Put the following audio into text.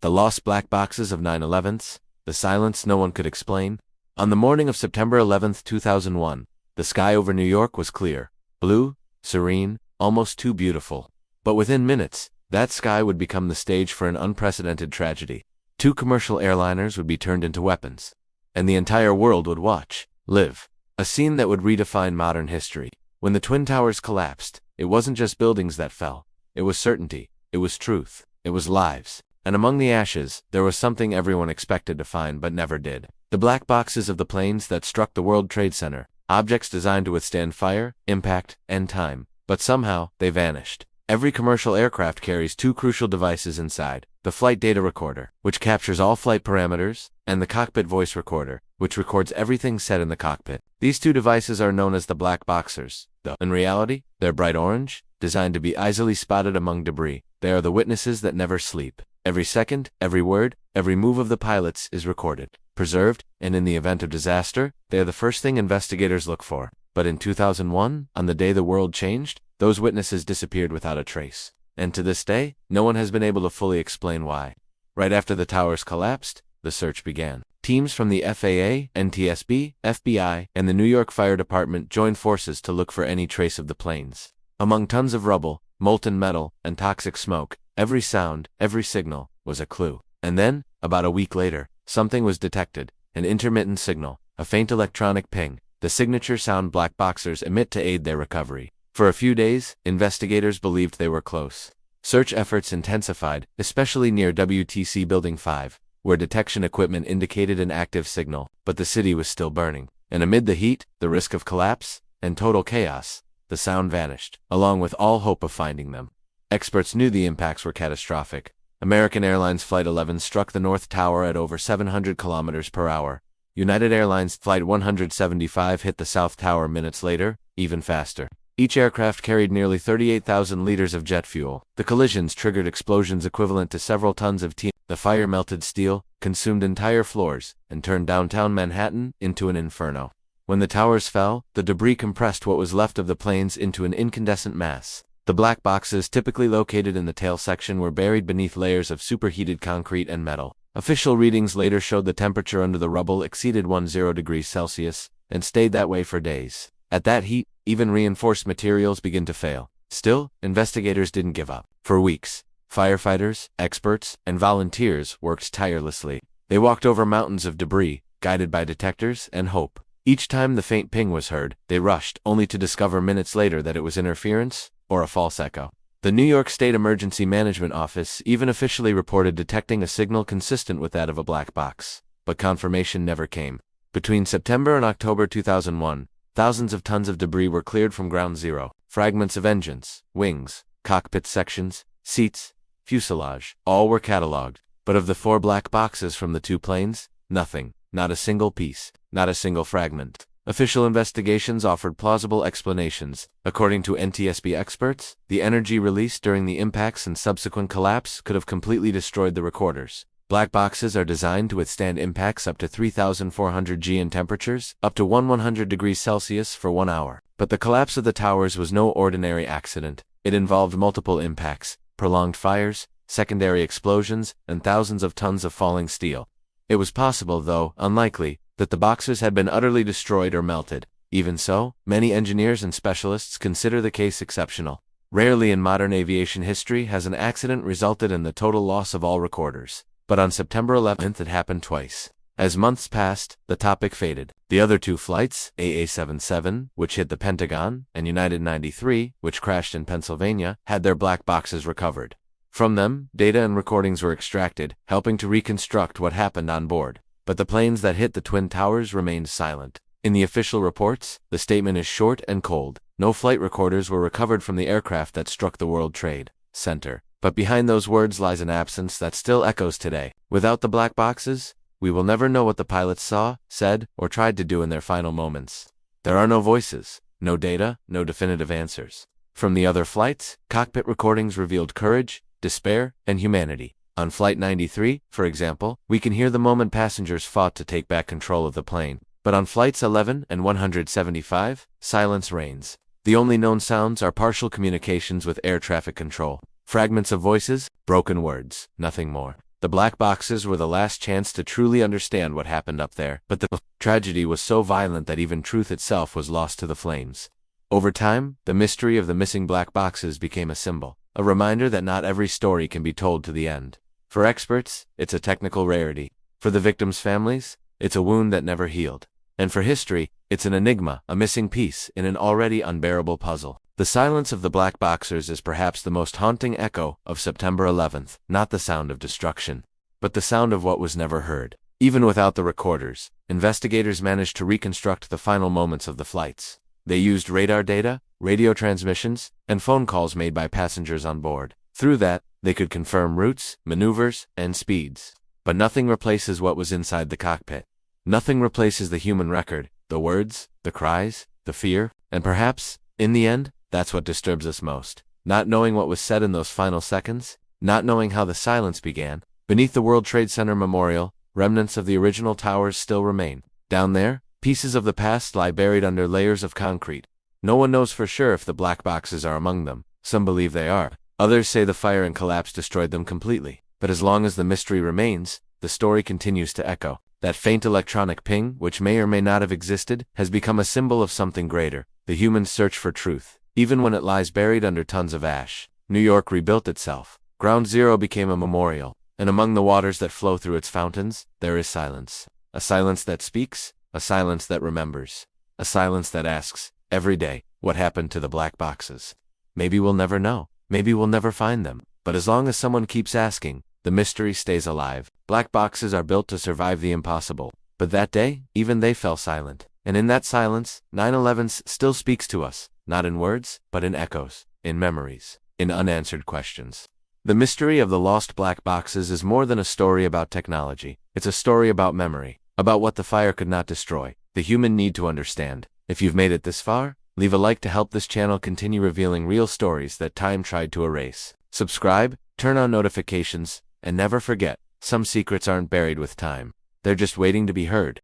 The lost black boxes of 9/11s, the silence no one could explain. On the morning of September 11, 2001, the sky over New York was clear, blue, serene, almost too beautiful. But within minutes, that sky would become the stage for an unprecedented tragedy. 2 commercial airliners would be turned into weapons, and the entire world would watch, live. A scene that would redefine modern history. When the Twin Towers collapsed, it wasn't just buildings that fell. It was certainty, it was truth, it was lives. And among the ashes, there was something everyone expected to find but never did. The black boxes of the planes that struck the World Trade Center, objects designed to withstand fire, impact, and time. But somehow, they vanished. Every commercial aircraft carries 2 crucial devices inside: the flight data recorder, which captures all flight parameters, and the cockpit voice recorder, which records everything said in the cockpit. These 2 devices are known as the black boxers, though in reality, they're bright orange, designed to be easily spotted among debris. They are the witnesses that never sleep. Every second, every word, every move of the pilots is recorded, preserved, and in the event of disaster, they are the first thing investigators look for. But in 2001, on the day the world changed, those witnesses disappeared without a trace. And to this day, no one has been able to fully explain why. Right after the towers collapsed, the search began. Teams from the FAA, NTSB, FBI, and the New York Fire Department joined forces to look for any trace of the planes. Among tons of rubble, molten metal, and toxic smoke, every sound, every signal, was a clue. And then, about a week later, something was detected: an intermittent signal, a faint electronic ping, the signature sound black boxers emit to aid their recovery. For a few days, investigators believed they were close. Search efforts intensified, especially near WTC Building 5, where detection equipment indicated an active signal, but the city was still burning. And amid the heat, the risk of collapse, and total chaos, the sound vanished, along with all hope of finding them. Experts knew the impacts were catastrophic. American Airlines Flight 11 struck the North Tower at over 700 kilometers per hour. United Airlines Flight 175 hit the South Tower minutes later, even faster. Each aircraft carried nearly 38,000 liters of jet fuel. The collisions triggered explosions equivalent to several tons of TNT. The fire melted steel, consumed entire floors, and turned downtown Manhattan into an inferno. When the towers fell, the debris compressed what was left of the planes into an incandescent mass. The black boxes, typically located in the tail section, were buried beneath layers of superheated concrete and metal. Official readings later showed the temperature under the rubble exceeded 10 degrees Celsius, and stayed that way for days. At that heat, even reinforced materials began to fail. Still, investigators didn't give up. For weeks, firefighters, experts, and volunteers worked tirelessly. They walked over mountains of debris, guided by detectors and hope. Each time the faint ping was heard, they rushed, only to discover minutes later that it was interference or a false echo. The New York State Emergency Management Office even officially reported detecting a signal consistent with that of a black box, but confirmation never came. Between September and October 2001, thousands of tons of debris were cleared from Ground Zero. Fragments of engines, wings, cockpit sections, seats, fuselage, all were catalogued. But of the 4 black boxes from the 2 planes, nothing, not a single piece, not a single fragment. Official investigations offered plausible explanations. According to NTSB experts, the energy released during the impacts and subsequent collapse could have completely destroyed the recorders. Black boxes are designed to withstand impacts up to 3,400 G in temperatures, up to 100 degrees Celsius for 1 hour. But the collapse of the towers was no ordinary accident. It involved multiple impacts, prolonged fires, secondary explosions, and thousands of tons of falling steel. It was possible, though unlikely, that the boxes had been utterly destroyed or melted. Even so, many engineers and specialists consider the case exceptional. Rarely in modern aviation history has an accident resulted in the total loss of all recorders. But on September 11th it happened twice. As months passed, the topic faded. The other 2 flights, AA-77, which hit the Pentagon, and United 93, which crashed in Pennsylvania, had their black boxes recovered. From them, data and recordings were extracted, helping to reconstruct what happened on board. But the planes that hit the Twin Towers remained silent. In the official reports, the statement is short and cold. No flight recorders were recovered from the aircraft that struck the World Trade Center. But behind those words lies an absence that still echoes today. Without the black boxes, we will never know what the pilots saw, said, or tried to do in their final moments. There are no voices, no data, no definitive answers. From the other flights, cockpit recordings revealed courage, despair, and humanity. On Flight 93, for example, we can hear the moment passengers fought to take back control of the plane. But on Flights 11 and 175, silence reigns. The only known sounds are partial communications with air traffic control. Fragments of voices, broken words, nothing more. The black boxes were the last chance to truly understand what happened up there, but the tragedy was so violent that even truth itself was lost to the flames. Over time, the mystery of the missing black boxes became a symbol, a reminder that not every story can be told to the end. For experts, it's a technical rarity. For the victims' families, it's a wound that never healed. And for history, it's an enigma, a missing piece in an already unbearable puzzle. The silence of the black boxers is perhaps the most haunting echo of September 11th, not the sound of destruction, but the sound of what was never heard. Even without the recorders, investigators managed to reconstruct the final moments of the flights. They used radar data, radio transmissions, and phone calls made by passengers on board. Through that, they could confirm routes, maneuvers, and speeds. But nothing replaces what was inside the cockpit. Nothing replaces the human record, the words, the cries, the fear, and perhaps, in the end, that's what disturbs us most. Not knowing what was said in those final seconds, not knowing how the silence began. Beneath the World Trade Center Memorial, remnants of the original towers still remain. Down there, pieces of the past lie buried under layers of concrete. No one knows for sure if the black boxes are among them. Some believe they are. Others say the fire and collapse destroyed them completely. But as long as the mystery remains, the story continues to echo. That faint electronic ping, which may or may not have existed, has become a symbol of something greater, the human search for truth. Even when it lies buried under tons of ash, New York rebuilt itself. Ground Zero became a memorial, and among the waters that flow through its fountains, there is silence. A silence that speaks, a silence that remembers, a silence that asks, every day, what happened to the black boxes? Maybe we'll never know. Maybe we'll never find them. But as long as someone keeps asking, the mystery stays alive. Black boxes are built to survive the impossible. But that day, even they fell silent. And in that silence, 9/11 still speaks to us, not in words, but in echoes, in memories, in unanswered questions. The mystery of the lost black boxes is more than a story about technology. It's a story about memory, about what the fire could not destroy, the human need to understand. If you've made it this far, leave a like to help this channel continue revealing real stories that time tried to erase. Subscribe, turn on notifications, and never forget, some secrets aren't buried with time. They're just waiting to be heard.